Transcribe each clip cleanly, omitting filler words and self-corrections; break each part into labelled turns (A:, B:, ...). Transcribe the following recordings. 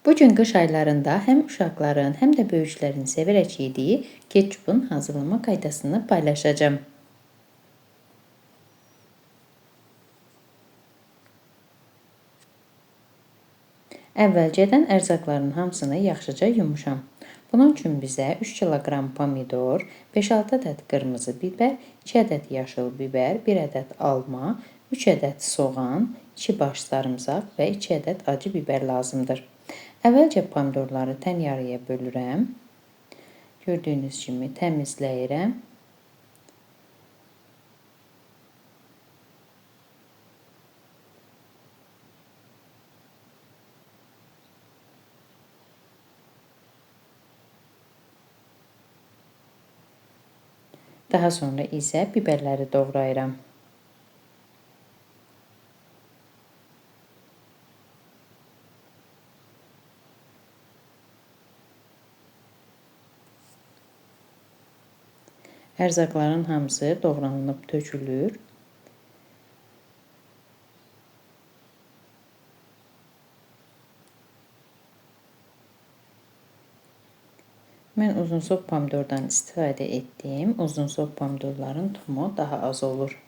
A: Bu gün qış aylarında həm uşaqların, həm də böyüklərin sevərək yediyi ketçupun hazırlama qaydasını paylaşacağım. Əvvəlcədən ərzaqların hamısını yaxşıca yumuşam. Bunun üçün bizə 3 kiloqram pomidor, 5-6 ədəd qırmızı bibər, 2 ədəd yaşıl bibər, 1 ədəd alma, 3 ədəd soğan, 2 baş sarımsaq və 2 ədəd acı bibər lazımdır. Əvvəlcə pomidorları tən yarıya bölürəm. Gördüyünüz kimi təmizləyirəm. Daha sonra isə bibərləri doğrayıram. Ərzaqların hamısı doğranılıb tökülür. Mən uzunsov pomidordan istifadə etdim. Uzunsov pomidorların tumu daha az olur.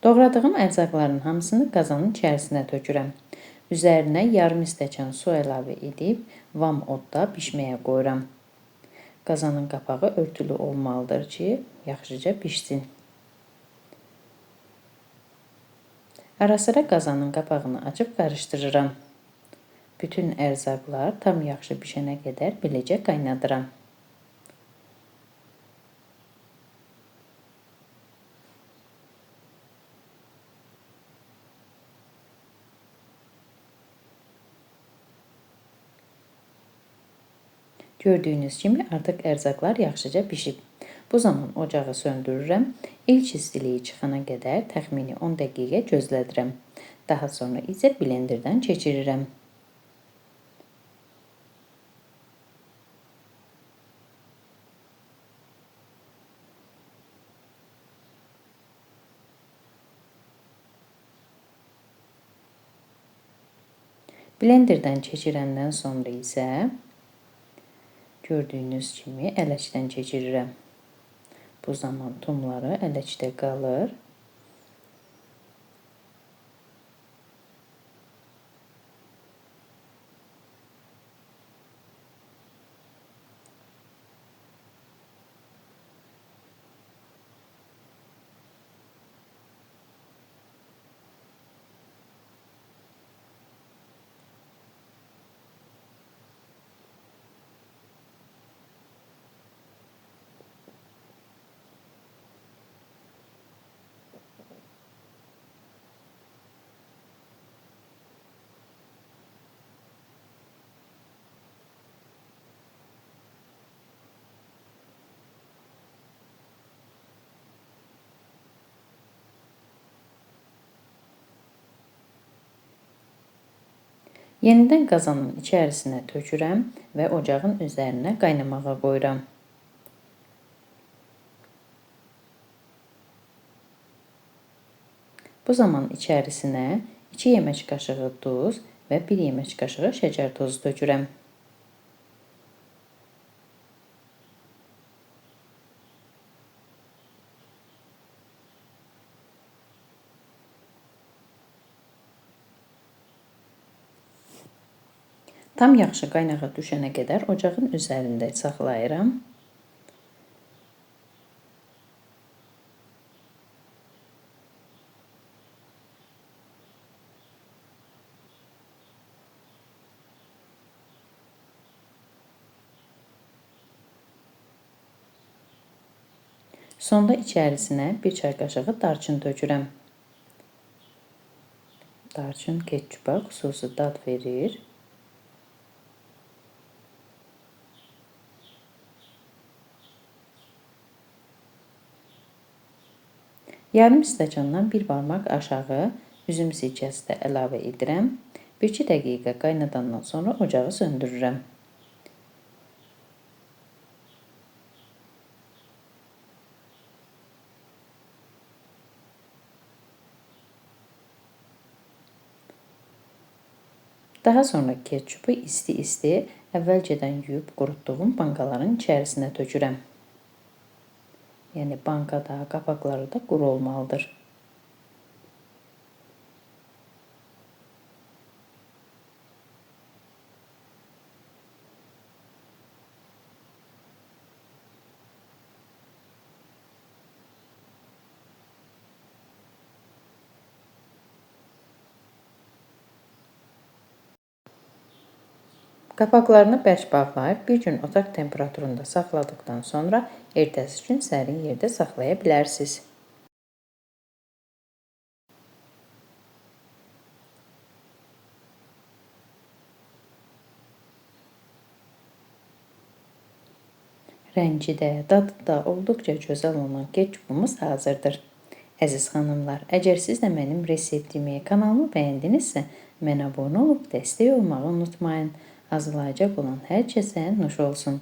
A: Doğradığım ərzaqların hamısını qazanın içərisinə tökürəm. Üzərinə yarım stəkan su əlavə edib vam odda bişməyə qoyuram. Qazanın qapağı örtülü olmalıdır ki, yaxşıca bişsin. Ara-sıra qazanın qapağını açıb qarışdırıram. Bütün ərzaqlar tam yaxşı bişənə qədər beləcə qaynadıram. Gördüyünüz kimi artıq ərzaqlar yaxşıca bişib. Bu zaman ocağı söndürürəm. İlk istiliyi çıxana qədər təxmini 10 dəqiqə gözlədirəm. Daha sonra isə blenderdən keçirirəm. Blenderdən keçirəndən sonra isə gördüyünüz kimi ələcdən keçirirəm. Bu zaman tumları ələcdə qalır. Yenidən qazanın içərisinə tökürəm və ocağın üzərinə qaynamağa qoyuram. Bu zaman içərisinə 2 yemək qaşığı duz və 1 yemək qaşığı şəkər tozu tökürəm. Tam yaxşı qaynağa düşənə qədər ocağın üzərində saxlayıram. Sonda içərisinə 1 çay qaşığı darçın tökürəm. Darçın ketçupa xüsusi dad verir. Yarım stəkandan 1 barmaq aşağı üzüm sirkəsi də əlavə edirəm. 1-2 dəqiqə qaynadandan sonra ocağı söndürürəm. Daha sonra ketçupu isti-isti əvvəlcədən yuyub qurutduğum bankaların içərisinə tökürəm. Yəni bankada, qapaqları da quru olmalıdır. Qapaqlarını bərk bağlayıb bir gün otaq temperaturunda saxladıqdan sonra ertəsi gün sərin yerdə saxlaya bilərsiniz. Rəngi də, dadı da olduqca gözəl olan ketçupumuz hazırdır. Əziz xanımlar, əgər siz də mənim reseptimi, kanalımı bəyəndinizsə, mənə abunə olub dəstək olmağı unutmayın. Hazırlayacaq olan hər kəsə nuş olsun.